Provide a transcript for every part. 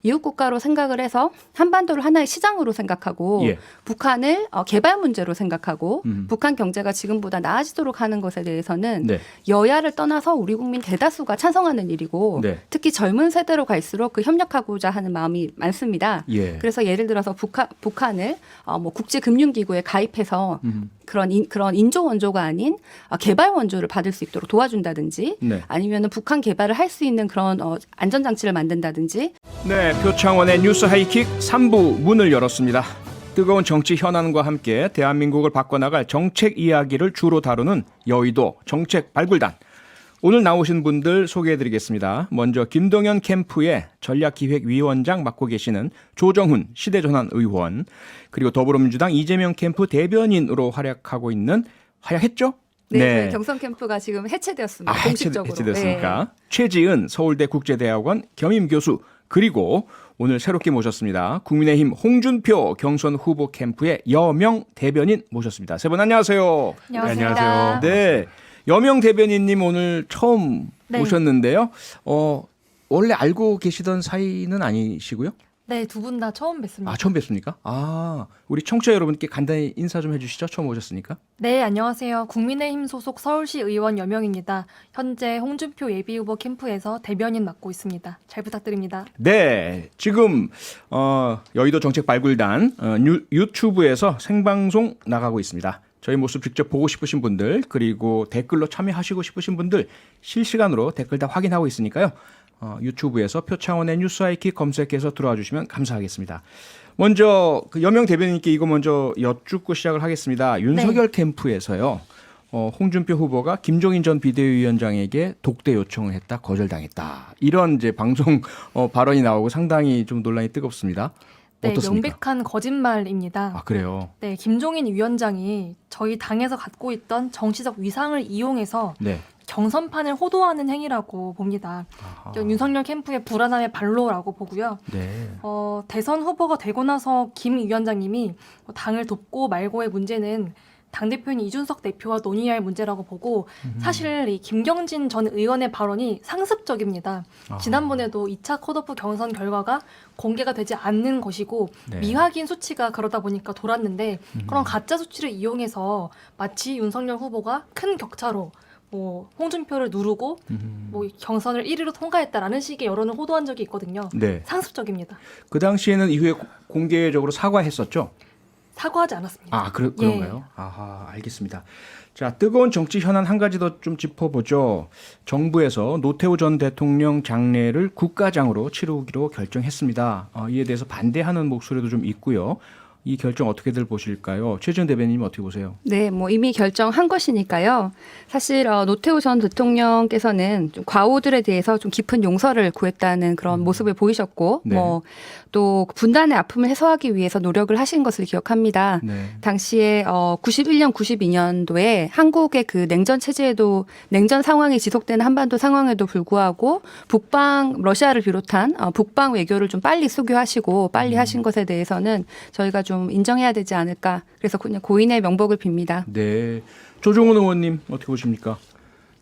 이웃 국가로 생각을 해서 한반도를 하나의 시장으로 생각하고 예. 북한을 개발 문제로 생각하고 북한 경제가 지금보다 나아지도록 하는 것에 대해서는 네. 여야를 여야를 떠나서 우리 국민 대다수가 찬성하는 일이고 네. 특히 젊은 세대로 갈수록 그 협력하고자 하는 마음이 많습니다. 예. 그래서 예를 들어서 북한을 뭐 국제금융기구에 가입해서 그런 인조 원조가 아닌 개발 원조를 받을 수 있도록 도와준다든지 네. 아니면은 북한 개발을 할 수 있는 그런 안전장치를 만든다든지. 네, 표창원의 뉴스 하이킥 3부 문을 열었습니다. 뜨거운 정치 현안과 함께 대한민국을 바꿔나갈 정책 이야기를 주로 다루는 여의도 정책 발굴단. 오늘 나오신 분들 소개해드리겠습니다. 먼저 김동연 캠프의 전략기획위원장 맡고 계시는 조정훈 시대전환 의원, 그리고 더불어민주당 이재명 캠프 대변인으로 활약했죠? 네, 저희 경선 캠프가 지금 해체되었습니다. 공식적으로. 해체됐으니까. 네. 최지은 서울대 국제대학원 겸임 교수, 그리고 오늘 새롭게 모셨습니다. 국민의힘 홍준표 경선 후보 캠프의 여명 대변인 모셨습니다. 세 분 안녕하세요. 안녕하세요. 네, 여명 대변인님 오늘 처음 네. 오셨는데요. 원래 알고 계시던 사이는 아니시고요? 네, 두 분 다 처음 뵙습니다. 아, 처음 뵙습니까? 우리 청취자 여러분께 간단히 인사 좀 해주시죠. 처음 오셨으니까. 네, 안녕하세요. 국민의힘 소속 서울시 의원 여명입니다. 현재 홍준표 예비후보 캠프에서 대변인 맡고 있습니다. 잘 부탁드립니다. 네, 지금 여의도 정책 발굴단 유튜브에서 생방송 나가고 있습니다. 저희 모습 직접 보고 싶으신 분들, 그리고 댓글로 참여하시고 싶으신 분들 실시간으로 댓글 다 확인하고 있으니까요. 유튜브에서 표창원의 뉴스 하이킥 검색해서 들어와 주시면 감사하겠습니다. 먼저 그 여명 대변인께 이거 먼저 여쭙고 시작을 하겠습니다. 윤석열 캠프에서요. 홍준표 후보가 김종인 전 비대위원장에게 독대 요청을 했다, 거절당했다. 이런 이제 방송 발언이 나오고 상당히 좀 논란이 뜨겁습니다. 네, 어떻습니까? 명백한 거짓말입니다. 아, 그래요? 네, 김종인 위원장이 저희 당에서 갖고 있던 정치적 위상을 이용해서 네. 경선판을 호도하는 행위라고 봅니다. 아하. 윤석열 캠프의 불안함의 발로라고 보고요. 네. 대선 후보가 되고 나서 김 위원장님이 당을 돕고 말고의 문제는 당대표인 이준석 대표와 논의할 문제라고 보고 사실 이 김경진 전 의원의 발언이 상습적입니다. 아하. 지난번에도 2차 컷오프 경선 결과가 공개가 되지 않는 것이고 네. 미확인 수치가 그러다 보니까 돌았는데 그런 가짜 수치를 이용해서 마치 윤석열 후보가 큰 격차로 뭐 홍준표를 누르고 뭐 경선을 1위로 통과했다라는 식의 여론을 호도한 적이 있거든요. 네. 상습적입니다. 그 당시에는 이후에 공개적으로 사과했었죠? 사과하지 않았습니다. 아, 그런가요? 아하, 알겠습니다. 자, 뜨거운 정치 현안 한 가지 더 좀 짚어보죠. 정부에서 노태우 전 대통령 장례를 국가장으로 치르기로 결정했습니다. 이에 대해서 반대하는 목소리도 좀 있고요. 이 결정 어떻게들 보실까요? 최지은 대변인님 어떻게 보세요? 네, 뭐 이미 결정한 것이니까요. 사실 노태우 전 대통령께서는 좀 과오들에 대해서 좀 깊은 용서를 구했다는 그런 모습을 보이셨고, 네. 뭐 또 분단의 아픔을 해소하기 위해서 노력을 하신 것을 기억합니다. 네. 당시에 91년, 92년도에 한국의 그 냉전 체제에도 냉전 상황이 지속되는 한반도 상황에도 불구하고 러시아를 비롯한 북방 외교를 좀 빨리 수교하시고 빨리 하신 것에 대해서는 저희가 좀 인정해야 되지 않을까. 그래서 그냥 고인의 명복을 빕니다. 네. 조정훈 의원님 어떻게 보십니까?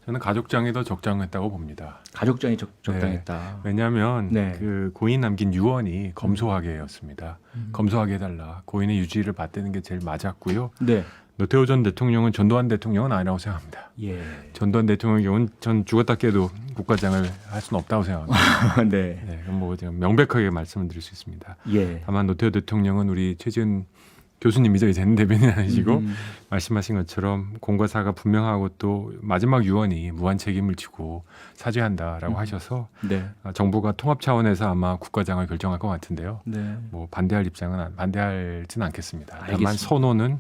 저는 가족장이 더 적당했다고 봅니다. 가족장이 적당했다. 왜냐하면 네. 그 고인 남긴 유언이 검소하게였습니다. 검소하게 해달라. 고인의 유지를 받드는 게 제일 맞았고요. 네. 노태우 전 대통령은 전두환 대통령은 아니라고 생각합니다. 예. 전두환 대통령의 경우는 전 죽었다 깨도 국가장을 할 수는 없다고 생각합니다. 네. 네, 그럼 뭐 제가 명백하게 말씀을 드릴 수 있습니다. 예. 다만 노태우 대통령은 우리 최지은 교수님이죠. 이제는 대변인 아니시고 말씀하신 것처럼 공과 사가 분명하고 또 마지막 유언이 무한 책임을 지고 사죄한다라고 하셔서 네. 정부가 통합 차원에서 아마 국가장을 결정할 것 같은데요. 네. 뭐 반대할지는 않겠습니다. 다만 알겠습니다. 선호는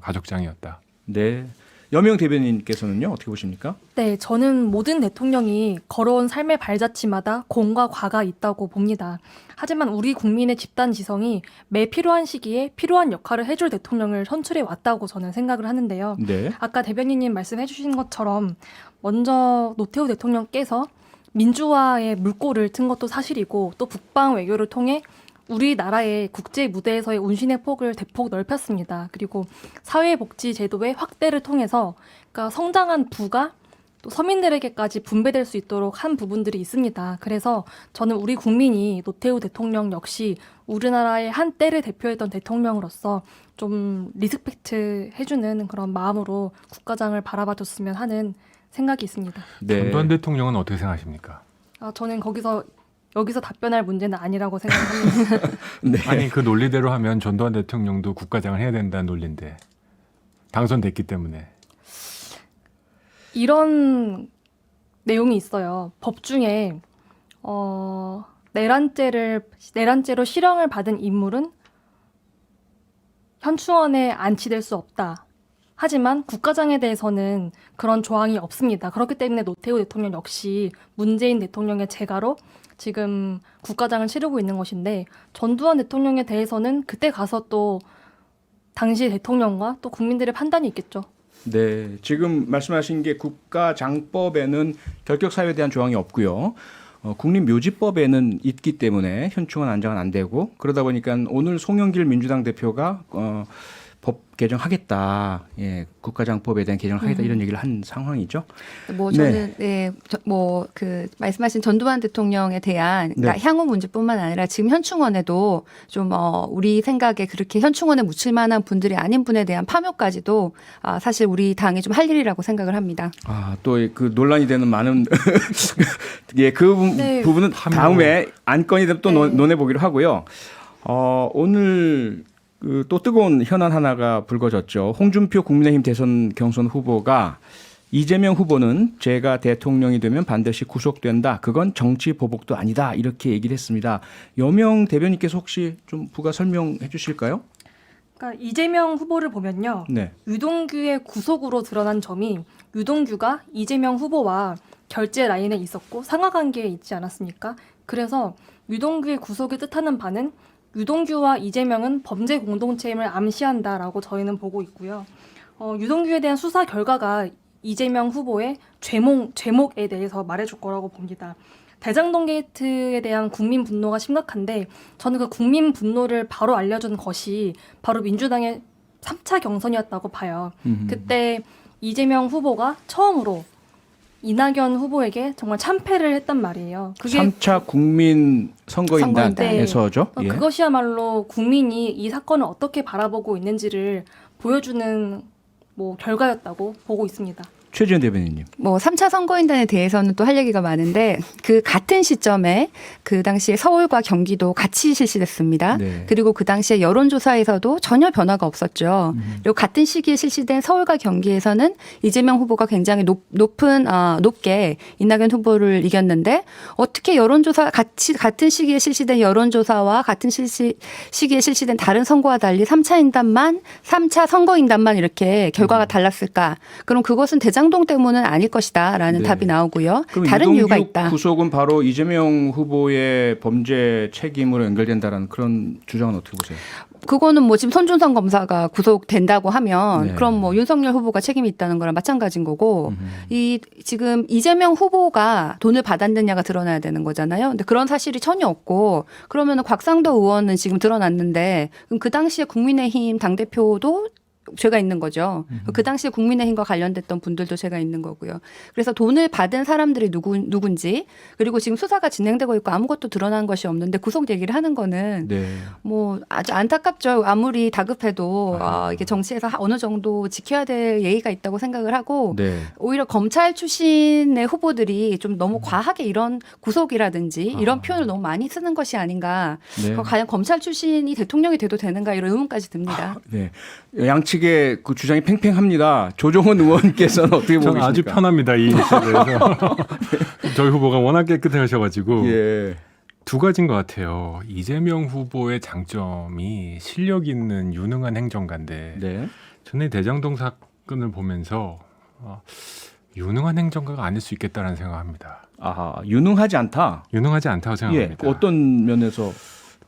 가족장이었다. 네. 여명 대변인께서는요 어떻게 보십니까? 네, 저는 모든 대통령이 걸어온 삶의 발자취마다 공과 과가 있다고 봅니다. 하지만 우리 국민의 집단 지성이 매 필요한 시기에 필요한 역할을 해줄 대통령을 선출해 왔다고 저는 생각을 하는데요. 네. 아까 대변인님 말씀해 주신 것처럼 먼저 노태우 대통령께서 민주화의 물꼬를 튼 것도 사실이고 또 북방 외교를 통해 우리나라의 국제 무대에서의 운신의 폭을 대폭 넓혔습니다. 그리고 사회복지 제도의 확대를 통해서 그러니까 성장한 부가 또 서민들에게까지 분배될 수 있도록 한 부분들이 있습니다. 그래서 저는 우리 국민이 노태우 대통령 역시 우리나라의 한 때를 대표했던 대통령으로서 좀 리스펙트 해주는 그런 마음으로 국가장을 바라봐줬으면 하는 생각이 있습니다. 네. 전두환 대통령은 어떻게 생각하십니까? 저는 여기서 답변할 문제는 아니라고 생각합니다. 네. 아니 그 논리대로 하면 전두환 대통령도 국가장을 해야 된다는 논리인데 당선됐기 때문에. 이런 내용이 있어요. 법 중에 내란죄로 실형을 받은 인물은 현충원에 안치될 수 없다. 하지만 국가장에 대해서는 그런 조항이 없습니다. 그렇기 때문에 노태우 대통령 역시 문재인 대통령의 재가로 지금 국가장을 치르고 있는 것인데 전두환 대통령에 대해서는 그때 가서 또 당시 대통령과 또 국민들의 판단이 있겠죠. 네, 지금 말씀하신 게 국가장법에는 결격 사유에 대한 조항이 없고요. 국립묘지법에는 있기 때문에 현충원 안장은 안 되고 그러다 보니까 오늘 송영길 민주당 대표가 법 개정하겠다, 예, 국가장법에 대한 개정을 하겠다 이런 얘기를 한 상황이죠. 뭐 저는 뭐 그 말씀하신 전두환 대통령에 대한 그러니까 향후 문제뿐만 아니라 지금 현충원에도 좀 우리 생각에 그렇게 현충원에 묻힐 만한 분들이 아닌 분에 대한 파묘까지도 사실 우리 당이 좀 할 일이라고 생각을 합니다. 또 그 논란이 되는 많은 예, 그 네. 부분은 다음에 안건이 되면 또 네. 논해 보기로 하고요. 오늘 또 뜨거운 현안 하나가 불거졌죠. 홍준표 국민의힘 대선 경선 후보가 이재명 후보는 제가 대통령이 되면 반드시 구속된다. 그건 정치 보복도 아니다. 이렇게 얘기를 했습니다. 여명 대변인께서 혹시 좀 부가 설명해 주실까요? 그러니까 이재명 후보를 보면요. 네. 유동규의 구속으로 드러난 점이 유동규가 이재명 후보와 결제 라인에 있었고 상하관계에 있지 않았습니까? 그래서 유동규의 구속을 뜻하는 바는 유동규와 이재명은 범죄 공동체임을 암시한다라고 저희는 보고 있고요. 유동규에 대한 수사 결과가 이재명 후보의 죄목에 대해서 말해줄 거라고 봅니다. 대장동 게이트에 대한 국민 분노가 심각한데 저는 그 국민 분노를 바로 알려준 것이 바로 민주당의 3차 경선이었다고 봐요. 그때 이재명 후보가 처음으로 이낙연 후보에게 정말 참패를 했단 말이에요. 그게 3차 국민 선거인단에서죠. 예. 그것이야말로 국민이 이 사건을 어떻게 바라보고 있는지를 보여주는 결과였다고 보고 있습니다. 최지은 대변인님. 뭐 3차 선거인단에 대해서는 또 할 얘기가 많은데 그 같은 시점에 그 당시에 서울과 경기도 같이 실시됐습니다. 네. 그리고 그 당시에 여론조사에서도 전혀 변화가 없었죠. 그리고 같은 시기에 실시된 서울과 경기에서는 이재명 후보가 굉장히 높게 이낙연 후보를 이겼는데 어떻게 여론조사 같은 시기에 실시된 여론조사와 같은 시기에 실시된 다른 선거와 달리 3차 선거인단만 이렇게 결과가 달랐을까? 그럼 그것은 대장동 때문은 아닐 것이다라는 네. 답이 나오고요. 그럼 다른 이유가 있다. 구속은 바로 이재명 후보의 범죄 책임으로 연결된다라는 그런 주장은 어떻게 보세요? 그거는 뭐 지금 손준성 검사가 구속된다고 하면 네. 그럼 뭐 윤석열 후보가 책임이 있다는 거랑 마찬가지인 거고 지금 이재명 후보가 돈을 받았느냐가 드러나야 되는 거잖아요. 근데 그런 사실이 전혀 없고 그러면은 곽상도 의원은 지금 드러났는데 그럼 그 당시에 국민의힘 당대표도 죄가 있는 거죠. 그 당시에 국민의힘과 관련됐던 분들도 죄가 있는 거고요. 그래서 돈을 받은 사람들이 누군지 그리고 지금 수사가 진행되고 있고 아무것도 드러난 것이 없는데 구속 얘기를 하는 거는 네. 뭐 아주 안타깝죠. 아무리 다급해도 이게 정치에서 어느 정도 지켜야 될 예의가 있다고 생각을 하고 네. 오히려 검찰 출신의 후보들이 좀 너무 과하게 이런 구속이라든지 이런 표현을 너무 많이 쓰는 것이 아닌가. 네. 과연 검찰 출신이 대통령이 돼도 되는가 이런 의문까지 듭니다. 네. 양측의 그 주장이 팽팽합니다. 조정훈 의원께서는 어떻게 보고 저는 계십니까? 아주 편합니다. 이 인식에 대해서. 저희 후보가 워낙 깨끗하셔가지고 예. 두 가지인 것 같아요. 이재명 후보의 장점이 실력 있는 유능한 행정가인데 네. 저는 이 대장동 사건을 보면서 유능한 행정가가 아닐 수 있겠다라는 생각합니다. 유능하지 않다. 유능하지 않다고 생각합니다. 예. 어떤 면에서?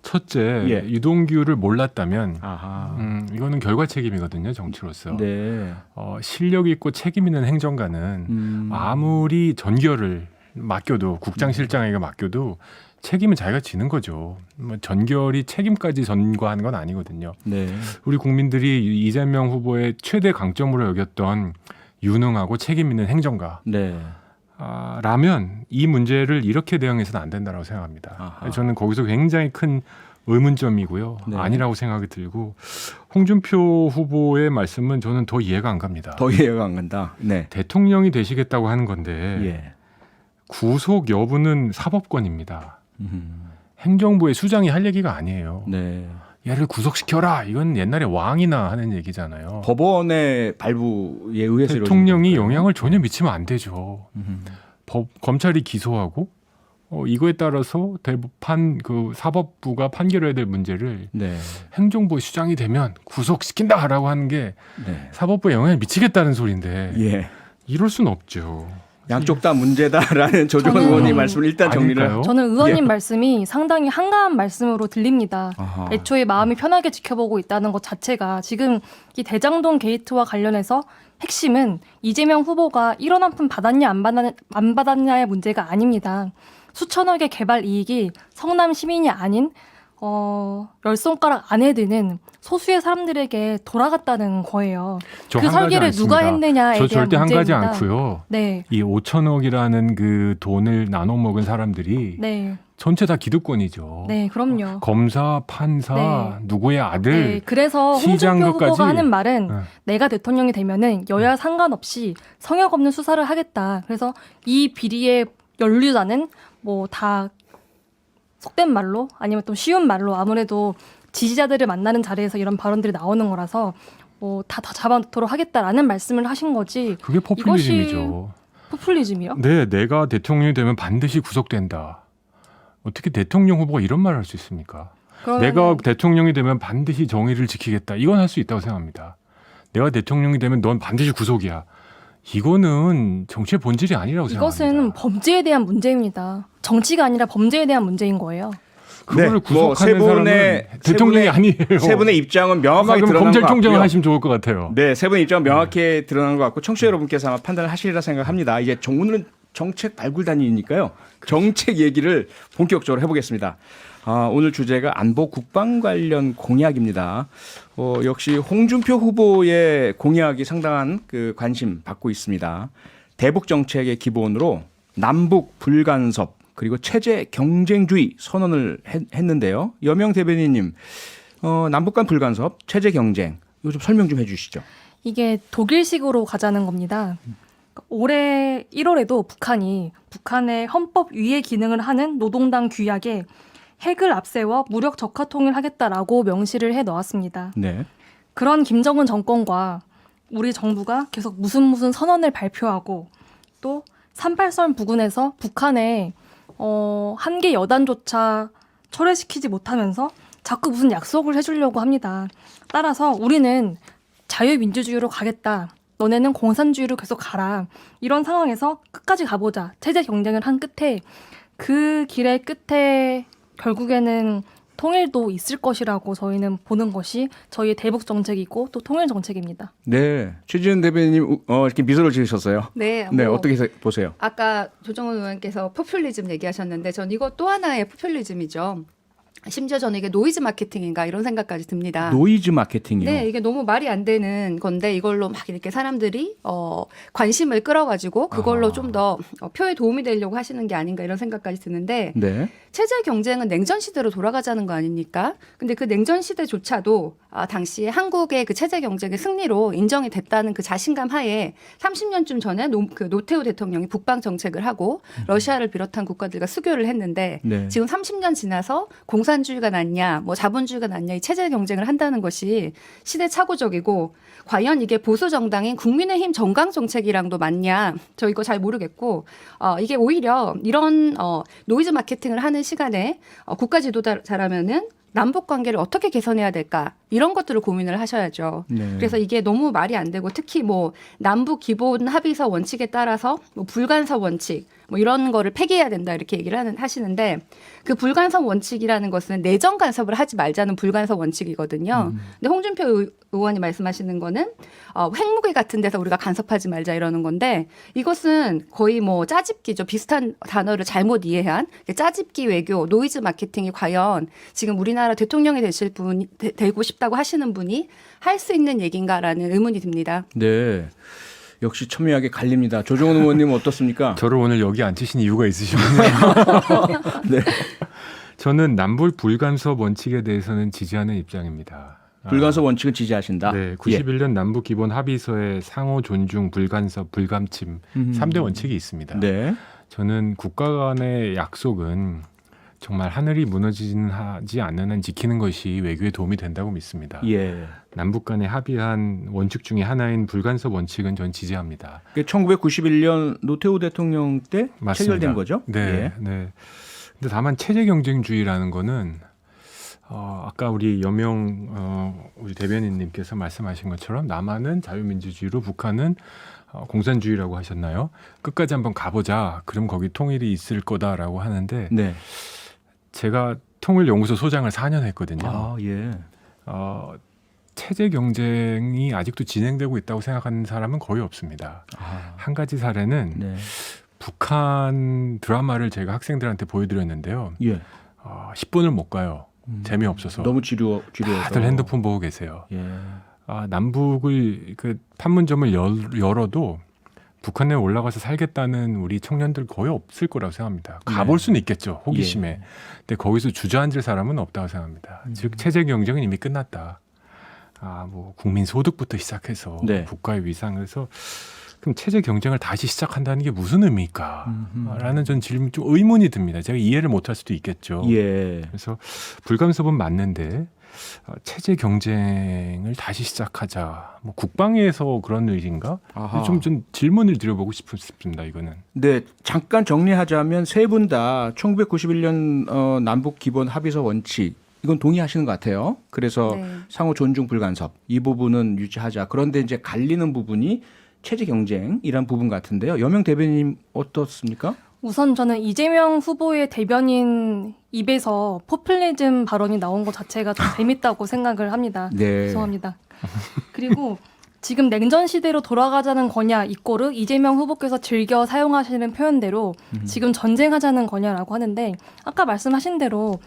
첫째, 예. 유동규를 몰랐다면 아하. 이거는 결과 책임이거든요. 정치로서. 네. 실력 있고 책임 있는 행정가는 아무리 전결을 맡겨도 국장실장에게 맡겨도 책임은 자기가 지는 거죠. 뭐 전결이 책임까지 전가하는 건 아니거든요. 네. 우리 국민들이 이재명 후보의 최대 강점으로 여겼던 유능하고 책임 있는 행정가. 네. 라면 이 문제를 이렇게 대응해서는 안 된다고 생각합니다. 아하. 저는 거기서 굉장히 큰 의문점이고요. 네. 아니라고 생각이 들고 홍준표 후보의 말씀은 저는 더 이해가 안 갑니다. 더 이해가 안 간다. 네. 대통령이 되시겠다고 하는 건데 예. 구속 여부는 사법권입니다. 음. 행정부의 수장이 할 얘기가 아니에요. 네. 얘를 구속시켜라. 이건 옛날에 왕이나 하는 얘기잖아요. 법원의 발부에 의해서 대통령이 이루어진 거니까요. 영향을 전혀 미치면 안 되죠. 검찰이 기소하고 이거에 따라서 그 사법부가 판결해야 될 문제를 네. 행정부의 수장이 되면 구속시킨다라고 하는 게 네. 사법부에 영향을 미치겠다는 소리인데 예. 이럴 수는 없죠. 양쪽 다 문제다라는 조정원 저는- 의원님 말씀을 일단 정리를. 아닐까요? 저는 의원님 예. 말씀이 상당히 한가한 말씀으로 들립니다. 아하. 애초에 마음이 편하게 지켜보고 있다는 것 자체가 지금 이 대장동 게이트와 관련해서 핵심은 이재명 후보가 1원 한 푼 받았냐 안 받았냐의 문제가 아닙니다. 수천억의 개발 이익이 성남 시민이 아닌 10손가락 안에 드는 소수의 사람들에게 돌아갔다는 거예요. 저 그 한 가지 설계를 않습니다. 누가 했느냐에 저 대한 절대 한 가지 문제입니다. 않고요. 네, 이 5천억이라는 그 돈을 나눠 먹은 사람들이 네, 전체 다 기득권이죠. 네, 그럼요. 검사, 판사, 누구의 아들, 네, 그래서 시장 홍준표 것까지. 후보가 하는 말은 네. 내가 대통령이 되면은 여야 상관없이 성역 없는 수사를 하겠다. 그래서 이 비리의 연루자는 뭐 다 속된 말로 아니면 또 쉬운 말로 아무래도 지지자들을 만나는 자리에서 이런 발언들이 나오는 거라서 뭐 다 잡아놓도록 하겠다라는 말씀을 하신 거지. 그게 포퓰리즘이죠. 포퓰리즘이요? 네, 내가 대통령이 되면 반드시 구속된다. 어떻게 대통령 후보가 이런 말을 할 수 있습니까? 내가 대통령이 되면 반드시 정의를 지키겠다. 이건 할 수 있다고 생각합니다. 내가 대통령이 되면 넌 반드시 구속이야. 이거는 정치의 본질이 아니라고 이것은 생각합니다. 범죄에 대한 문제입니다. 정치가 아니라 범죄에 대한 문제인 거예요. 그거를 네, 구속하는 세 분의- 사람은 세 대통령이 분의- 아니에요. 세 분의 입장은 아마 명확하게 그럼 드러난 검찰 것 총장을 같고요. 하시면 좋을 것 같아요. 네, 세 분의 입장은 명확히 드러난 것 같고 청취자 여러분께서 아마 판단을 하시리라 생각합니다. 이제 오늘은 정책 발굴단이니까요. 정책 얘기를 본격적으로 해보겠습니다. 오늘 주제가 안보 국방 관련 공약입니다. 역시 홍준표 후보의 공약이 상당한 그 관심 받고 있습니다. 대북 정책의 기본으로 남북 불간섭 그리고 체제 경쟁주의 선언을 했는데요. 여명 대변인님, 남북 간 불간섭, 체제 경쟁 이거 좀 설명 좀 해주시죠. 이게 독일식으로 가자는 겁니다. 올해 1월에도 북한이 북한의 헌법 위의 기능을 하는 노동당 규약에 핵을 앞세워 무력 적화 통일하겠다라고 명시를 해 놓았습니다. 네. 그런 김정은 정권과 우리 정부가 계속 무슨 선언을 발표하고 또 38선 부근에서 북한의 한계 여단조차 철회시키지 못하면서 자꾸 무슨 약속을 해주려고 합니다. 따라서 우리는 자유민주주의로 가겠다. 너네는 공산주의로 계속 가라. 이런 상황에서 끝까지 가보자. 체제 경쟁을 한 끝에 그 길의 끝에 결국에는 통일도 있을 것이라고 저희는 보는 것이 저희의 대북 정책이고 또 통일 정책입니다. 네. 최지은 대변인님 이렇게 미소를 지으셨어요. 네, 네, 뭐 어떻게 보세요? 아까 조정원 의원께서 포퓰리즘 얘기하셨는데 전 이거 또 하나의 포퓰리즘이죠. 심지어 저는 이게 노이즈 마케팅인가 이런 생각까지 듭니다. 노이즈 마케팅이요. 네, 이게 너무 말이 안 되는 건데 이걸로 막 이렇게 사람들이 관심을 끌어가지고 그걸로 좀 더 표에 도움이 되려고 하시는 게 아닌가 이런 생각까지 드는데 네. 체제 경쟁은 냉전 시대로 돌아가자는 거 아닙니까? 근데 그 냉전 시대조차도 당시에 한국의 그 체제 경쟁의 승리로 인정이 됐다는 그 자신감 하에 30년쯤 전에 노태우 대통령이 북방 정책을 하고 러시아를 비롯한 국가들과 수교를 했는데 네. 지금 30년 지나서 공산주의가 낫냐, 뭐 자본주의가 낫냐 이 체제 경쟁을 한다는 것이 시대착오적이고 과연 이게 보수 정당인 국민의힘 정강 정책이랑도 맞냐? 저 이거 잘 모르겠고 이게 오히려 이런 노이즈 마케팅을 하는 시간에 국가 지도자라면은 남북 관계를 어떻게 개선해야 될까 이런 것들을 고민을 하셔야죠. 네. 그래서 이게 너무 말이 안 되고 특히 뭐 남북 기본 합의서 원칙에 따라서 뭐 불간섭 원칙 뭐 이런 거를 폐기해야 된다 이렇게 얘기를 하시는데 그 불간섭 원칙이라는 것은 내정 간섭을 하지 말자는 불간섭 원칙이거든요. 근데 홍준표 의원이 말씀하시는 거는 핵무기 같은 데서 우리가 간섭하지 말자 이러는 건데 이것은 거의 뭐 짜집기죠. 비슷한 단어를 잘못 이해한 짜집기 외교, 노이즈 마케팅이 과연 지금 우리나라 대통령이 되실 되고 싶다고 하시는 분이 할 수 있는 얘기인가라는 의문이 듭니다. 네. 역시 첨예하게 갈립니다. 조정훈 의원님은 어떻습니까? 저를 오늘 여기 앉히신 이유가 있으시군요. 네. 저는 남북 불간섭 원칙에 대해서는 지지하는 입장입니다. 불간섭 원칙은 지지하신다. 네, 91년 남북 기본 합의서에 상호 존중, 불간섭, 불감침 3대 원칙이 있습니다. 네. 저는 국가 간의 약속은 정말 하늘이 무너지지 않는 한 지키는 것이 외교에 도움이 된다고 믿습니다. 예. 남북 간에 합의한 원칙 중에 하나인 불간섭 원칙은 전 지지합니다. 1991년 노태우 대통령 때 맞습니다. 체결된 거죠? 네, 예. 네. 근데 다만 체제 경쟁주의라는 거는 아까 우리 우리 대변인님께서 말씀하신 것처럼 남한은 자유민주주의로 북한은 공산주의라고 하셨나요? 끝까지 한번 가보자. 그럼 거기 통일이 있을 거다라고 하는데 네. 제가 통일연구소 소장을 4년 했거든요. 아, 예. 체제 경쟁이 아직도 진행되고 있다고 생각하는 사람은 거의 없습니다. 아, 한 가지 사례는 네. 북한 드라마를 제가 학생들한테 보여드렸는데요. 예. 10분을 못 가요. 재미없어서. 너무 지루해서. 다들 핸드폰 보고 계세요. 예. 남북을 그 판문점을 열어도 북한에 올라가서 살겠다는 우리 청년들 거의 없을 거라고 생각합니다. 가볼 수는 있겠죠. 호기심에. 예. 근데 거기서 주저앉을 사람은 없다고 생각합니다. 즉 체제 경쟁은 이미 끝났다. 뭐 국민 소득부터 시작해서 네. 국가의 위상에서 그럼 체제 경쟁을 다시 시작한다는 게 무슨 의미일까? 라는 전 질문 좀 의문이 듭니다. 제가 이해를 못할 수도 있겠죠. 예. 그래서 불감섭은 맞는데 체제 경쟁을 다시 시작하자. 뭐 국방에서 그런 의지인가? 아하. 좀 질문을 드려보고 싶습니다. 이거는. 네, 잠깐 정리하자면 세 분 다 1991년 남북 기본 합의서 원칙 이건 동의하시는 것 같아요. 그래서 네. 상호 존중 불간섭 이 부분은 유지하자. 그런데 이제 갈리는 부분이 체제 경쟁이란 부분 같은데요. 여명 대변인 어떻습니까? 우선 저는 이재명 후보의 대변인 입에서 포퓰리즘 발언이 나온 것 자체가 좀 재밌다고 생각을 합니다. 네. 죄송합니다. 그리고 지금 냉전 시대로 돌아가자는 거냐 이꼬르 이재명 후보께서 즐겨 사용하시는 표현대로 지금 전쟁하자는 거냐라고 하는데 아까 말씀하신 대로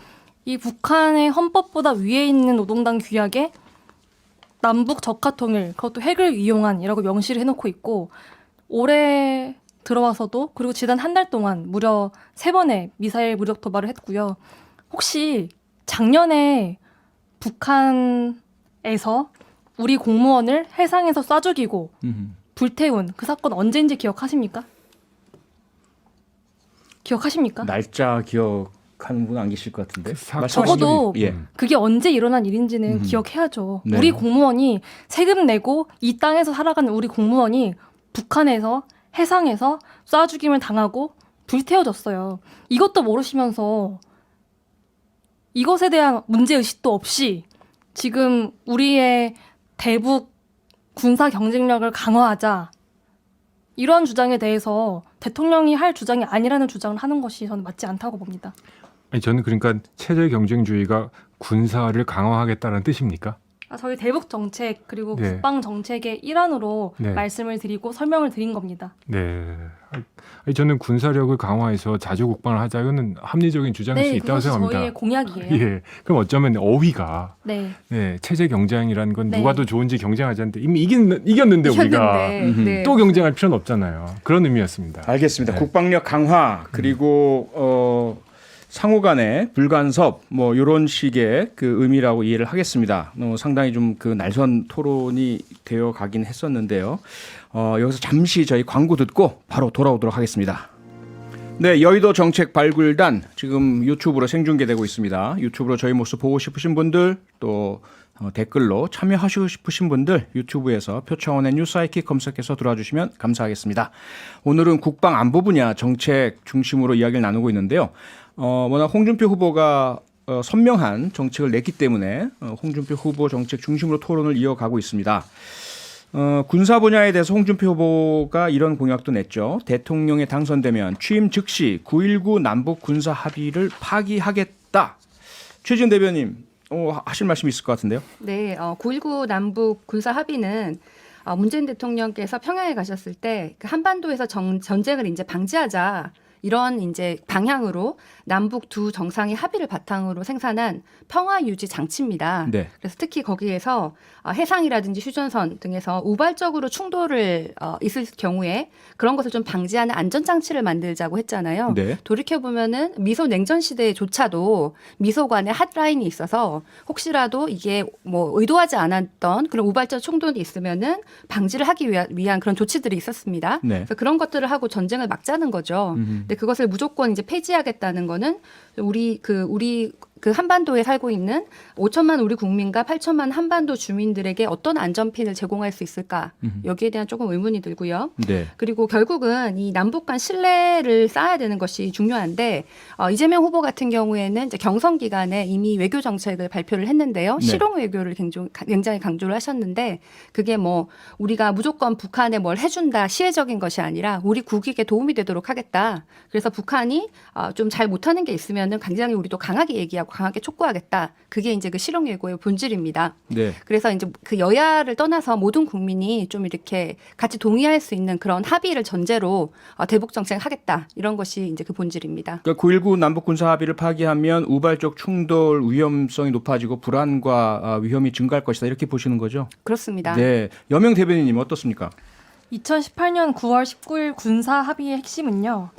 이 북한의 헌법보다 위에 있는 노동당 규약에 남북 적화 통일 그것도 핵을 이용한이라고 명시를 해놓고 있고 올해 들어와서도 그리고 지난 한 달 동안 무려 3번의 미사일 무력 도발을 했고요. 혹시 작년에 북한에서 우리 공무원을 해상에서 쏴 죽이고 불태운 그 사건 언제인지 기억하십니까? 기억하십니까? 날짜 기억하는 분 안 계실 것 같은데. 적어도 예. 그게 언제 일어난 일인지는 기억해야죠. 네. 우리 공무원이 세금 내고 이 땅에서 살아가는 우리 공무원이 북한에서 해상에서 쏴 죽임을 당하고 불태워졌어요. 이것도 모르시면서 이것에 대한 문제의식도 없이 지금 우리의 대북 군사 경쟁력을 강화하자 이러한 주장에 대해서 대통령이 할 주장이 아니라는 주장을 하는 것이 저는 맞지 않다고 봅니다. 아니, 저는 그러니까 체제 경쟁주의가 군사를 강화하겠다는 뜻입니까? 저희 대북 정책 그리고 네. 국방 정책의 일환으로 네. 말씀을 드리고 설명을 드린 겁니다. 네. 아니, 저는 군사력을 강화해서 자주 국방을 하자 이거는 합리적인 주장일 수 네, 있다고 그것이 생각합니다. 저희의 공약이에요. 예. 그럼 어쩌면 어휘가 네. 체제 경쟁이라는 건 네. 누가 더 좋은지 경쟁하지 않는데 이미 이겼는데 우리가 네. 또 경쟁할 필요는 없잖아요. 그런 의미였습니다. 알겠습니다. 네. 국방력 강화 그리고 상호 간의 불간섭 뭐 이런 식의 그 의미라고 이해를 하겠습니다. 상당히 좀 그 날선 토론이 되어 가긴 했었는데요. 여기서 잠시 저희 광고 듣고 바로 돌아오도록 하겠습니다. 네, 여의도 정책 발굴단 지금 유튜브로 생중계되고 있습니다. 유튜브로 저희 모습 보고 싶으신 분들 또 댓글로 참여하시고 싶으신 분들 유튜브에서 표창원의 뉴스아이킥 검색해서 들어와 주시면 감사하겠습니다. 오늘은 국방 안보 분야 정책 중심으로 이야기를 나누고 있는데요. 워낙 홍준표 후보가 선명한 정책을 냈기 때문에 홍준표 후보 정책 중심으로 토론을 이어가고 있습니다. 군사 분야에 대해서 홍준표 후보가 이런 공약도 냈죠. 대통령에 당선되면 취임 즉시 9.19 남북 군사 합의를 파기하겠다. 최지은 대변인 하실 말씀 있을 것 같은데요. 네, 9.19 남북 군사 합의는 문재인 대통령께서 평양에 가셨을 때 그 한반도에서 전쟁을 이제 방지하자 이런 이제 방향으로 남북 두 정상이 합의를 바탕으로 생산한 평화 유지 장치입니다. 네. 그래서 특히 거기에서 해상이라든지 휴전선 등에서 우발적으로 충돌을 있을 경우에 그런 것을 좀 방지하는 안전 장치를 만들자고 했잖아요. 네. 돌이켜 보면은 미소 냉전 시대조차도 미소 간에 핫라인이 있어서 혹시라도 이게 뭐 의도하지 않았던 그런 우발적 충돌이 있으면은 방지를 하기 위한 그런 조치들이 있었습니다. 네. 그래서 그런 것들을 하고 전쟁을 막자는 거죠. 근데 그것을 무조건 이제 폐지하겠다는 거는 우리 한반도에 살고 있는 5천만 우리 국민과 8천만 한반도 주민들에게 어떤 안전핀을 제공할 수 있을까? 여기에 대한 조금 의문이 들고요. 네. 그리고 결국은 이 남북 간 신뢰를 쌓아야 되는 것이 중요한데 이재명 후보 같은 경우에는 이제 경선 기간에 이미 외교 정책을 발표를 했는데요. 네. 실용 외교를 굉장히 강조를 하셨는데 그게 뭐 우리가 무조건 북한에 뭘 해준다 시혜적인 것이 아니라 우리 국익에 도움이 되도록 하겠다. 그래서 북한이 좀 잘 못하는 게 있으면은 굉장히 우리도 강하게 얘기하고 강하게 촉구하겠다. 그게 이제 그 실용 외교의 본질입니다. 네. 그래서 이제 그 여야를 떠나서 모든 국민이 좀 이렇게 같이 동의할 수 있는 그런 합의를 전제로 대북 정책 하겠다. 이런 것이 이제 그 본질입니다. 그러니까 9.19 남북 군사 합의를 파기하면 우발적 충돌 위험성이 높아지고 불안과 위험이 증가할 것이다. 이렇게 보시는 거죠? 그렇습니다. 네. 여명 대변인님 어떻습니까? 2018년 9월 19일 군사 합의의 핵심은요.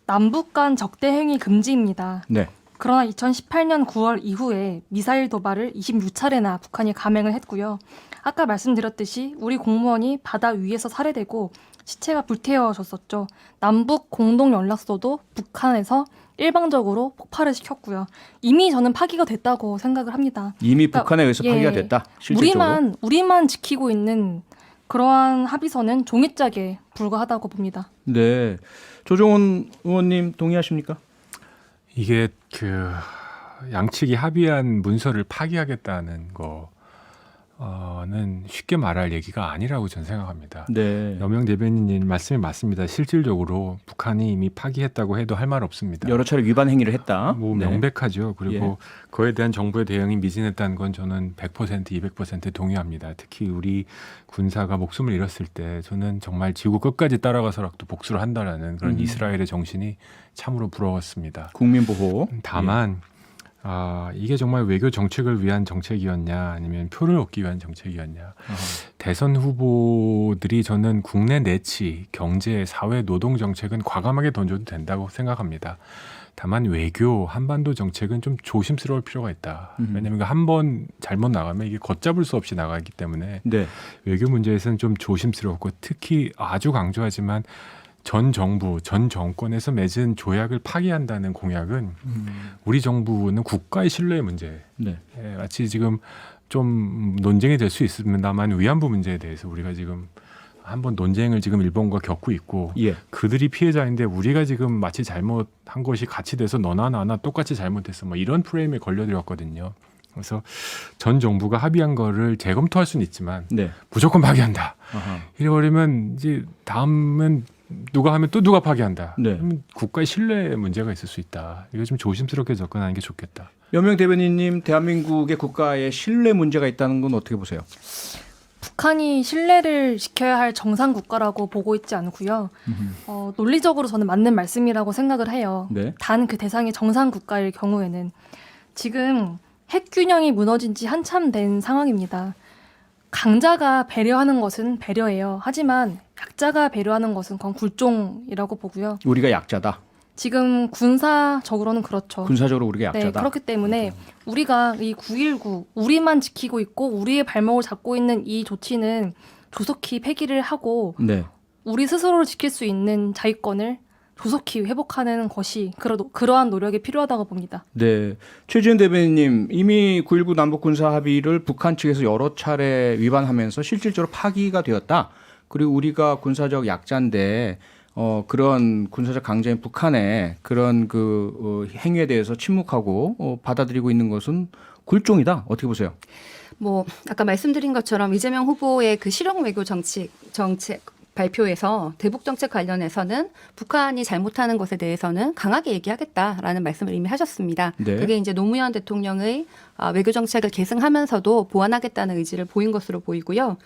남북 간 적대 행위 금지입니다. 네. 그러나 2018년 9월 이후에 미사일 도발을 26차례나 북한이 감행을 했고요. 아까 말씀드렸듯이 우리 공무원이 바다 위에서 살해되고 시체가 불태워졌었죠. 남북 공동 연락소도 북한에서 일방적으로 폭발을 시켰고요. 이미 저는 파기가 됐다고 생각을 합니다. 이미 그러니까, 북한에 의해서 파기가 됐다. 실질적으로. 우리만 지키고 있는 그러한 합의서는 종이짝에 불과하다고 봅니다. 네. 조정훈 의원님 동의하십니까? 이게 그 양측이 합의한 문서를 파기하겠다는 거는 쉽게 말할 얘기가 아니라고 저는 생각합니다. 네. 여명 대변인님 말씀이 맞습니다. 실질적으로 북한이 이미 파기했다고 해도 할 말 없습니다. 여러 차례 위반 행위를 했다. 뭐 네. 명백하죠. 그리고 예. 그에 대한 정부의 대응이 미진했다는 건 저는 100%, 200% 동의합니다. 특히 우리 군사가 목숨을 잃었을 때 저는 정말 지구 끝까지 따라가서라도 복수를 한다라는 그런 이스라엘의 정신이 참으로 부러웠습니다. 국민보호. 다만 이게 정말 외교 정책을 위한 정책이었냐 아니면 표를 얻기 위한 정책이었냐. 대선 후보들이 저는 국내 내치, 경제, 사회, 노동 정책은 과감하게 던져도 된다고 생각합니다. 다만 외교, 한반도 정책은 좀 조심스러울 필요가 있다. 왜냐하면 한 번 잘못 나가면 이게 걷잡을 수 없이 나가기 때문에 네. 외교 문제에서는 좀 조심스럽고 특히 아주 강조하지만 전 정부, 전 정권에서 맺은 조약을 파기한다는 공약은 우리 정부는 국가의 신뢰의 문제. 네. 마치 지금 좀 논쟁이 될 수 있습니다만 위안부 문제에 대해서 우리가 지금 한번 논쟁을 지금 일본과 겪고 있고 예. 그들이 피해자인데 우리가 지금 마치 잘못한 것이 같이 돼서 너나 나나 똑같이 잘못했어. 뭐 이런 프레임에 걸려들었거든요. 그래서 전 정부가 합의한 거를 재검토할 수는 있지만 네. 무조건 파기한다. 아하. 이래버리면 이제 다음은 누가 하면 또 누가 파기한다. 네. 그러면 국가의 신뢰에 문제가 있을 수 있다. 이거 좀 조심스럽게 접근하는 게 좋겠다. 여명 대변인님, 대한민국의 국가의 신뢰 문제가 있다는 건 어떻게 보세요? 북한이 신뢰를 지켜야 할 정상 국가라고 보고 있지 않고요. 논리적으로 저는 맞는 말씀이라고 생각을 해요. 네. 단 그 대상이 정상 국가일 경우에는 지금 핵 균형이 무너진 지 한참 된 상황입니다. 강자가 배려하는 것은 배려예요. 하지만 약자가 배려하는 것은 그건 굴종이라고 보고요. 우리가 약자다. 지금 군사적으로는 그렇죠. 군사적으로 우리가 네, 약자다. 그렇기 때문에 우리가 이 9.19 우리만 지키고 있고 우리의 발목을 잡고 있는 이 조치는 조속히 폐기를 하고 네. 우리 스스로를 지킬 수 있는 자위권을 조속히 회복하는 것이 그러한 노력이 필요하다고 봅니다. 네. 최지은 대변인님, 이미 9.19 남북 군사 합의를 북한 측에서 여러 차례 위반하면서 실질적으로 파기가 되었다. 그리고 우리가 군사적 약자인데 그런 군사적 강자인 북한의 그런 행위에 대해서 침묵하고 받아들이고 있는 것은 굴종이다. 어떻게 보세요? 뭐 아까 말씀드린 것처럼 이재명 후보의 그 실용 외교 정책 발표에서 대북 정책 관련해서는 북한이 잘못하는 것에 대해서는 강하게 얘기하겠다라는 말씀을 이미 하셨습니다. 네. 그게 이제 노무현 대통령의 외교 정책을 계승하면서도 보완하겠다는 의지를 보인 것으로 보이고요.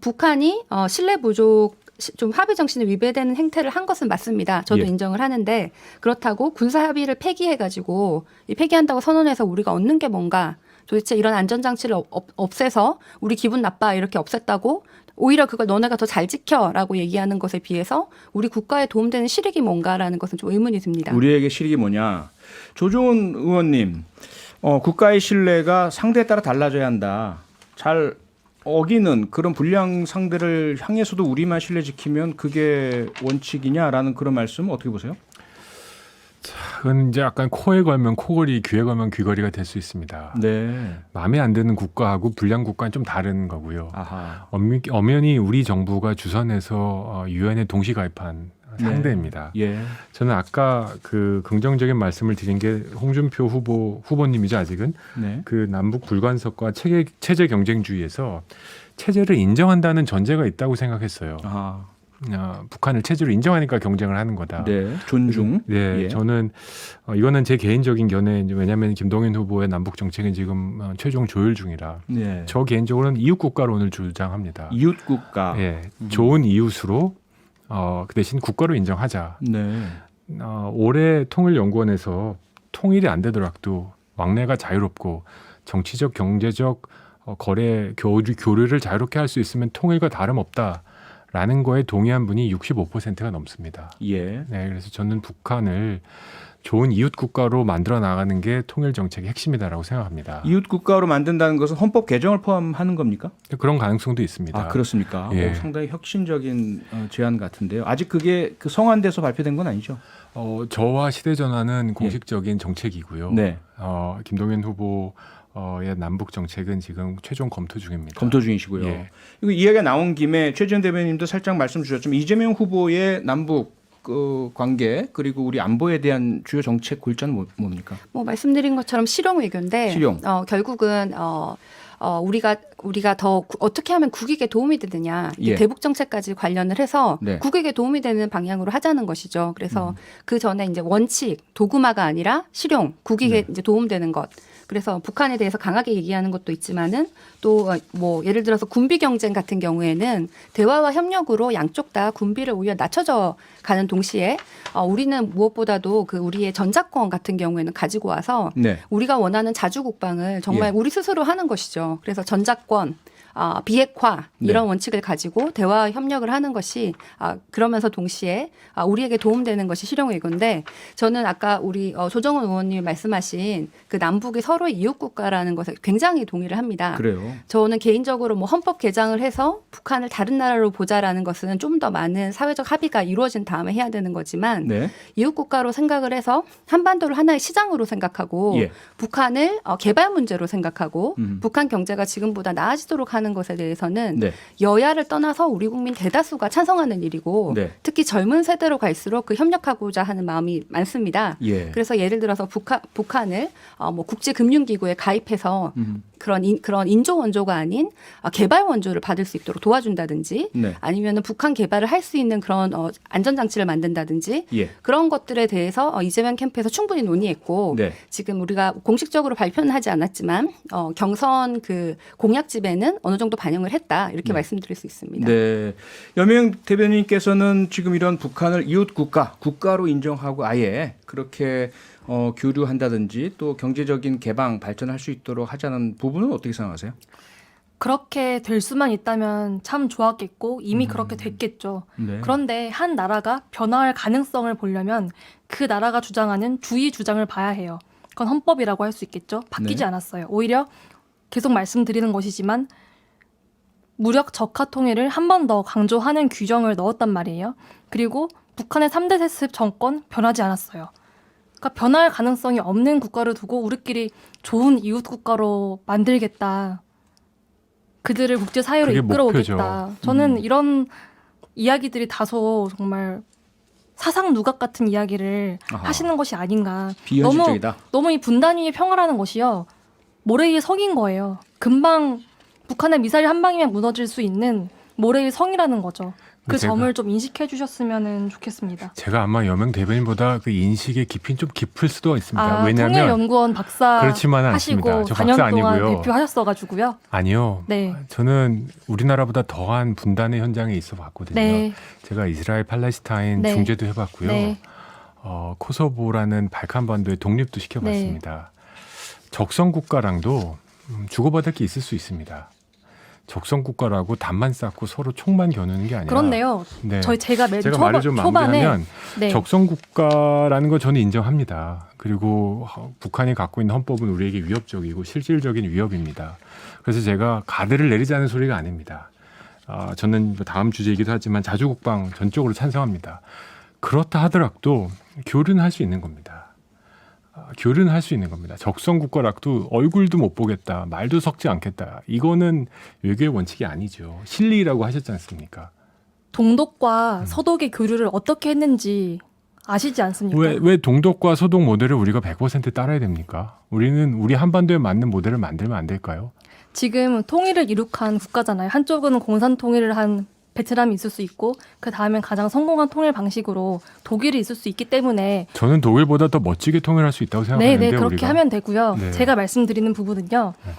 북한이 신뢰 부족 좀 합의 정신에 위배되는 행태를 한 것은 맞습니다. 저도 예. 인정을 하는데 그렇다고 군사 합의를 폐기해가지고 이 폐기한다고 선언해서 우리가 얻는 게 뭔가 도대체 이런 안전장치를 없애서 우리 기분 나빠 이렇게 없앴다고 오히려 그걸 너네가 더 잘 지켜라고 얘기하는 것에 비해서 우리 국가에 도움되는 실익이 뭔가라는 것은 좀 의문이 듭니다. 우리에게 실익이 뭐냐? 조종훈 의원님, 국가의 신뢰가 상대에 따라 달라져야 한다. 잘 어기는 그런 불량 상대를 향해서도 우리만 신뢰 지키면 그게 원칙이냐라는 그런 말씀 어떻게 보세요? 그건 이제 약간 코에 걸면 코걸이, 귀에 걸면 귀걸이가 될 수 있습니다. 네. 마음에 안 드는 국가하고 불량 국가는 좀 다른 거고요. 아하. 엄연히 우리 정부가 주선해서 유엔에 동시 가입한 상대입니다. 예. 저는 아까 그 긍정적인 말씀을 드린 게 홍준표 후보님이죠, 아직은. 네. 그 남북 불간섭과 체제 경쟁주의에서 체제를 인정한다는 전제가 있다고 생각했어요. 아. 북한을 체제로 인정하니까 경쟁을 하는 거다. 네. 존중. 네, 예. 저는 이거는 제 개인적인 견해. 왜냐하면 김동연 후보의 남북 정책은 지금 최종 조율 중이라. 네. 저 개인적으로는 이웃 국가로 오늘 주장합니다. 이웃 국가. 예, 좋은 이웃으로 그 대신 국가로 인정하자. 네. 올해 통일연구원에서 통일이 안 되더라도 왕래가 자유롭고 정치적, 경제적 거래 교류를 자유롭게 할 수 있으면 통일과 다름없다라는 거에 동의한 분이 65%가 넘습니다. 예. 네, 그래서 저는 북한을 좋은 이웃 국가로 만들어 나가는 게 통일 정책의 핵심이다라고 생각합니다. 이웃 국가로 만든다는 것은 헌법 개정을 포함하는 겁니까? 그런 가능성도 있습니다. 아, 그렇습니까? 예. 상당히 혁신적인 제안 같은데요. 아직 그게 그 성안돼서 발표된 건 아니죠? 저와 시대전환은 공식적인 정책이고요. 네. 김동연 후보의 남북 정책은 지금 최종 검토 중입니다. 검토 중이시고요. 예. 이거 이야기가 나온 김에 최지원 대변인도 살짝 말씀 주셨지만 이재명 후보의 남북 관계 그리고 우리 안보에 대한 주요 정책 골자는 뭡니까? 뭐 말씀드린 것처럼 실용 외교인데 실용. 결국은 우리가 더 어떻게 하면 국익에 도움이 되느냐 예. 대북 정책까지 관련을 해서 네. 국익에 도움이 되는 방향으로 하자는 것이죠. 그래서 그 전에 이제 원칙 도구마가 아니라 실용 국익에 이제 도움되는 것. 그래서 북한에 대해서 강하게 얘기하는 것도 있지만은 또 뭐 예를 들어서 군비 경쟁 같은 경우에는 대화와 협력으로 양쪽 다 군비를 오히려 낮춰져 가는 동시에 우리는 무엇보다도 그 우리의 전자권 같은 경우에는 가지고 와서 네. 우리가 원하는 자주 국방을 정말 예. 우리 스스로 하는 것이죠. 그래서 전자권 비핵화 이런 네. 원칙을 가지고 대화와 협력을 하는 것이 그러면서 동시에 우리에게 도움되는 것이 실용 외교인데 저는 아까 우리 조정훈 의원님이 말씀하신 그 남북이 서로 이웃 국가라는 것에 굉장히 동의를 합니다. 그래요. 저는 개인적으로 뭐 헌법 개정을 해서 북한을 다른 나라로 보자라는 것은 좀 더 많은 사회적 합의가 이루어진 다음에 해야 되는 거지만 네. 이웃 국가로 생각을 해서 한반도를 하나의 시장으로 생각하고 예. 북한을 개발 문제로 생각하고 음. 북한 경제가 지금보다 나아지도록 하는 것에 대해서는 네. 여야를 떠나서 우리 국민 대다수가 찬성하는 일이고 네. 특히 젊은 세대로 갈수록 그 협력하고자 하는 마음이 많습니다. 예. 그래서 예를 들어서 북한을 뭐 국제금융기구에 가입해서 그런 인조 원조가 아닌 개발 원조를 받을 수 있도록 도와준다든지 네. 아니면은 북한 개발을 할 수 있는 그런 안전장치를 만든다든지 예. 그런 것들에 대해서 이재명 캠프에서 충분히 논의했고 네. 지금 우리가 공식적으로 발표는 하지 않았지만 경선 그 공약집에는 어느 정도 반영을 했다 이렇게 말씀드릴 수 있습니다. 네. 여명 대변인께서는 지금 이런 북한을 이웃 국가로 인정하고 아예 그렇게 교류한다든지 또 경제적인 개방 발전할 수 있도록 하자는 부분은 어떻게 생각하세요? 그렇게 될 수만 있다면 참 좋았겠고 이미 그렇게 됐겠죠. 네. 그런데 한 나라가 변화할 가능성을 보려면 그 나라가 주장하는 주의 주장을 봐야 해요. 그건 헌법이라고 할 수 있겠죠. 바뀌지 네. 않았어요. 오히려 계속 말씀드리는 것이지만 무력 적화 통일을 한 번 더 강조하는 규정을 넣었단 말이에요. 그리고 북한의 3대 세습 정권 변하지 않았어요. 그러니까 변할 가능성이 없는 국가를 두고 우리끼리 좋은 이웃 국가로 만들겠다. 그들을 국제사회로 그게 이끌어오겠다. 목표죠. 저는 이런 이야기들이 다소 정말 사상 누각 같은 이야기를 아하. 하시는 것이 아닌가. 비현실적이다. 너무 이 분단 위의 평화라는 것이요. 모래 위의 성인 거예요. 금방 북한의 미사일 한 방이면 무너질 수 있는 모래 위의 성이라는 거죠. 그 제가- 점을 좀 인식해 주셨으면 좋겠습니다. 제가 아마 여명 대변인보다 그 인식의 깊이는 좀 깊을 수도 있습니다. 왜냐하면 통일연구원 박사 그렇지만은 하시고 않습니다. 저 4년 박사 동안 아니고요. 대표하셨어가지고요. 아니요. 네. 저는 우리나라보다 더한 분단의 현장에 있어 봤거든요. 네. 제가 이스라엘 팔레스타인 네. 중재도 해봤고요. 네. 코소보라는 발칸반도의 독립도 시켜봤습니다. 적성 국가랑도 주고받을 게 있을 수 있습니다. 적성 국가라고 담만 쌓고 서로 총만 겨누는 게 아니라. 그렇네요. 네. 제가 맨 제가 말을 좀 초반에 마무리하면 네. 적성 국가라는 거 저는 인정합니다. 그리고 북한이 갖고 있는 헌법은 우리에게 위협적이고 실질적인 위협입니다. 그래서 제가 가드를 내리자는 소리가 아닙니다. 저는 다음 주제이기도 하지만 자주국방 전적으로 찬성합니다. 그렇다 하더라도 교류는 할 수 있는 겁니다. 교류는 할 수 있는 겁니다. 적성 국가락도 얼굴도 못 보겠다, 말도 섞지 않겠다. 이거는 외교의 원칙이 아니죠. 실리라고 하셨지 않습니까? 동독과 서독의 교류를 어떻게 했는지 아시지 않습니까? 왜 동독과 서독 모델을 우리가 100% 따라야 됩니까? 우리 한반도에 맞는 모델을 만들면 안 될까요? 지금 통일을 이룩한 국가잖아요. 한쪽은 공산 통일을 한 베트남이 있을 수 있고 그 다음엔 가장 성공한 통일 방식으로 독일이 있을 수 있기 때문에 저는 독일보다 더 멋지게 통일할 수 있다고 네, 생각하는데 그렇게 우리가. 하면 되고요. 네. 제가 말씀드리는 부분은요. 네.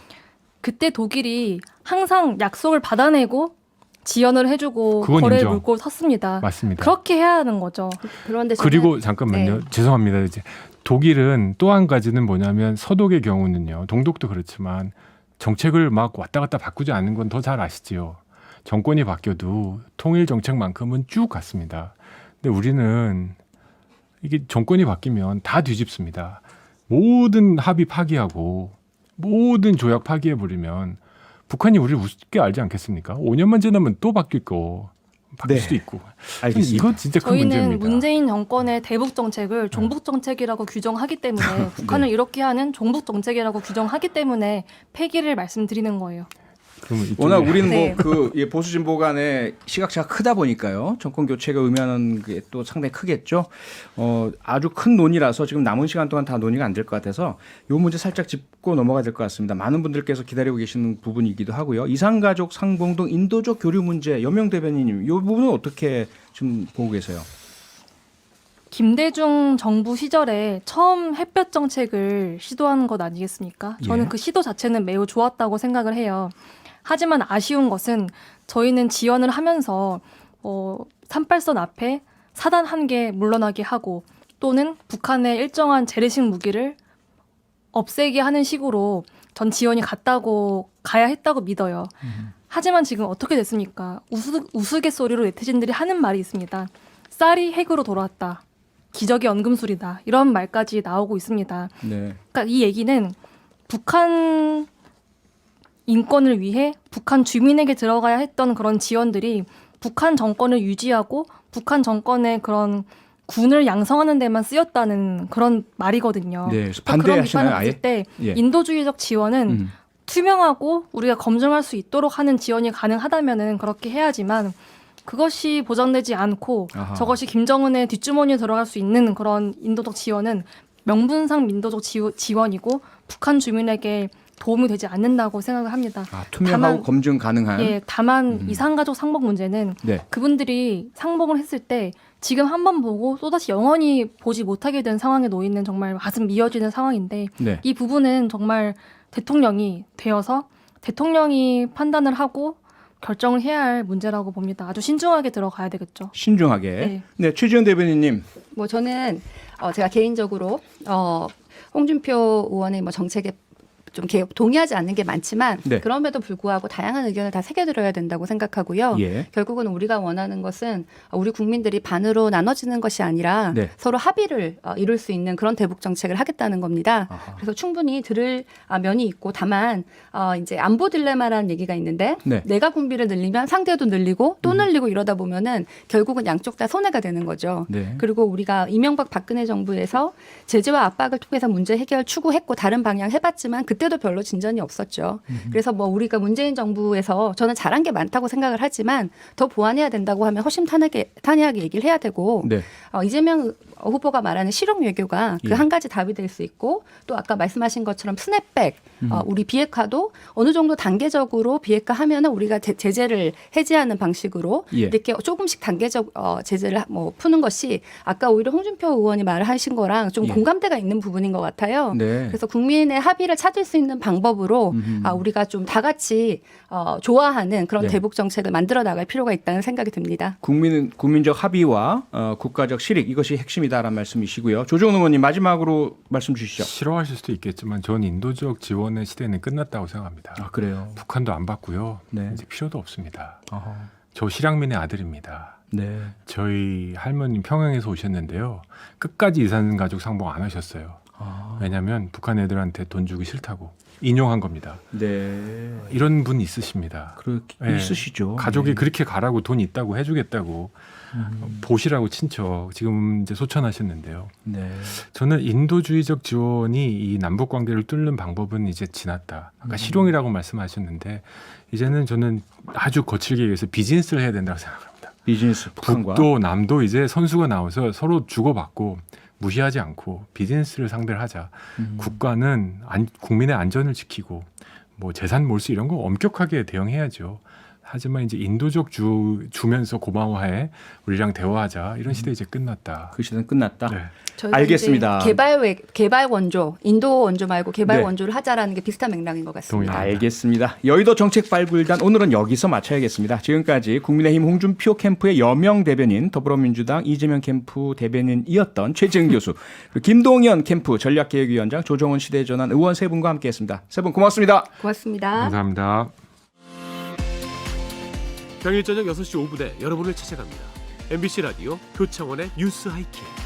그때 독일이 항상 약속을 받아내고 지연을 해주고 그건 거래 인정. 물꼬를 섰습니다. 맞습니다. 그렇게 해야 하는 거죠. 그런데 저는- 그리고 잠깐만요. 네. 죄송합니다. 이제 독일은 또 한 가지는 뭐냐면 서독의 경우는요. 동독도 그렇지만 정책을 막 왔다 갔다 바꾸지 않는 건 더 잘 아시지요. 정권이 바뀌어도 통일 정책만큼은 쭉 갔습니다. 근데 우리는 이게 정권이 바뀌면 다 뒤집습니다. 모든 합의 파기하고 모든 조약 파기해버리면 북한이 우리를 우습게 알지 않겠습니까? 5년만 지나면 또 바뀔 네. 수도 있고. 알겠습니다. 이거 진짜 큰 저희는 문제입니다. 문재인 정권의 대북 정책을 종북 정책이라고 규정하기 때문에 북한을 이렇게 하는 종북 정책이라고 규정하기 때문에 폐기를 말씀드리는 거예요. 그러면 이쪽에- 워낙 우리는 네. 뭐그 보수 진보 간의 시각차가 크다 보니까요. 정권 교체가 의미하는 게 또 상당히 크겠죠. 아주 큰 논의라서 지금 남은 시간 동안 다 논의가 안 될 것 같아서 이 문제 살짝 짚고 넘어가야 될 것 같습니다. 많은 분들께서 기다리고 계시는 부분이기도 하고요. 이산가족 상봉동 인도적 교류 문제 여명 대변인님 이 부분은 어떻게 좀 보고 계세요? 김대중 정부 시절에 처음 햇볕 정책을 시도한 것 아니겠습니까? 저는 예. 그 시도 자체는 매우 좋았다고 생각을 해요. 하지만 아쉬운 것은 저희는 지원을 하면서 38선 앞에 사단 1개 물러나게 하고 또는 북한의 일정한 재래식 무기를 없애게 하는 식으로 전 지원이 가야 했다고 믿어요. 하지만 지금 어떻게 됐습니까? 우스갯소리로 네티즌들이 하는 말이 있습니다. 쌀이 핵으로 돌아왔다. 기적의 언금술이다. 이런 말까지 나오고 있습니다. 네. 그러니까 이 얘기는 북한 인권을 위해 북한 주민에게 들어가야 했던 그런 지원들이 북한 정권을 유지하고 북한 정권의 그런 군을 양성하는 데만 쓰였다는 그런 말이거든요. 네. 그러니까 그런 비판을 반대하시나요, 아예? 봤을 때 예. 인도주의적 지원은 음. 투명하고 우리가 검증할 수 있도록 하는 지원이 가능하다면은 그렇게 해야지만 그것이 보장되지 않고 아하. 저것이 김정은의 뒷주머니에 들어갈 수 있는 그런 인도적 지원은 명분상 민도적 지원이고 북한 주민에게 도움이 되지 않는다고 생각을 합니다. 투명하고 다만- 검증 가능한. 예, 다만 이산가족 상봉 문제는 네. 그분들이 상봉을 했을 때 지금 한 번 보고 또다시 영원히 보지 못하게 된 상황에 놓이는 정말 가슴 미어지는 상황인데 네. 이 부분은 정말 대통령이 되어서 대통령이 판단을 하고 결정을 해야 할 문제라고 봅니다. 아주 신중하게 들어가야 되겠죠. 신중하게. 네. 네. 최지은 대변인님. 뭐 저는 제가 개인적으로 홍준표 의원의 뭐 정책에 좀 동의하지 않는 게 많지만 네. 그럼에도 불구하고 다양한 의견을 다 새겨들어야 된다고 생각하고요. 예. 결국은 우리가 원하는 것은 우리 국민들이 반으로 나눠지는 것이 아니라 네. 서로 합의를 이룰 수 있는 그런 대북 정책을 하겠다는 겁니다. 아하. 그래서 충분히 들을 면이 있고 다만 이제 안보 딜레마라는 얘기가 있는데 네. 내가 군비를 늘리면 상대도 늘리고 또 늘리고 이러다 보면은 결국은 양쪽 다 손해가 되는 거죠. 네. 그리고 우리가 이명박 박근혜 정부에서 제재와 압박을 통해서 문제 해결 추구했고 다른 방향 해봤지만 그때 그때도 별로 진전이 없었죠. 그래서 뭐 우리가 문재인 정부에서 저는 잘한 게 많다고 생각을 하지만 더 보완해야 된다고 하면 허심탄회하게 얘기를 해야 되고 네. 이재명 후보가 말하는 실용 외교가 예. 그 한 가지 답이 될 수 있고 또 아까 말씀하신 것처럼 스냅백 우리 비핵화도 어느 정도 단계적으로 비핵화하면은 우리가 제재를 해제하는 방식으로 예. 이렇게 조금씩 단계적 제재를 뭐 푸는 것이 아까 오히려 홍준표 의원이 말하신 거랑 좀 예. 공감대가 있는 부분인 것 같아요. 네. 그래서 국민의 합의를 찾을 수 있는 방법으로 우리가 좀 다 같이 좋아하는 그런 네. 대북 정책을 만들어 나갈 필요가 있다는 생각이 듭니다. 국민적 합의와 국가적 실익 이것이 핵심이다라는 말씀이시고요. 조정훈 의원님 마지막으로 말씀 주시죠. 싫어하실 수도 있겠지만 전 인도적 지원의 시대는 끝났다고 생각합니다. 아 그래요. 북한도 안 받고요. 네. 이제 필요도 없습니다. 어허. 저 실향민의 아들입니다. 네. 저희 할머니 평양에서 오셨는데요. 끝까지 이산 가족 상봉 안 하셨어요. 아. 왜냐하면 북한 애들한테 돈 주기 싫다고 인용한 겁니다. 네. 이런 분 있으십니다. 그렇게 네. 있으시죠. 가족이 네. 그렇게 가라고 돈 있다고 해주겠다고 보시라고 친척 지금 이제 소천하셨는데요. 네. 저는 인도주의적 지원이 이 남북 관계를 뚫는 방법은 이제 지났다. 아까 실용이라고 말씀하셨는데 이제는 저는 아주 거칠게 얘기해서 비즈니스를 해야 된다고 생각합니다. 비즈니스 북한과 북도 남도 이제 선수가 나와서 서로 주고받고 무시하지 않고 비즈니스를 상대를 하자. 국가는 국민의 안전을 지키고 뭐 재산 몰수 이런 거 엄격하게 대응해야죠. 하지만 이제 인도적 주면서 고마워해 우리랑 대화하자 이런 시대 이제 끝났다. 그 시대는 끝났다. 네. 저희가 알겠습니다. 이제 개발 원조, 인도 원조 말고 개발 네. 원조를 하자라는 게 비슷한 맥락인 것 같습니다. 동의합니다. 알겠습니다. 여의도 정책 발굴단 오늘은 여기서 마쳐야겠습니다. 지금까지 국민의힘 홍준표 캠프의 여명 대변인, 더불어민주당 이재명 캠프 대변인이었던 최재은 교수, 그리고 김동연 캠프 전략기획위원장, 조정훈 시대전환 의원 세 분과 함께했습니다. 세 분 고맙습니다. 고맙습니다. 감사합니다. 평일 저녁 6시 5분에 여러분을 찾아갑니다. MBC 라디오 표창원의 뉴스 하이킥.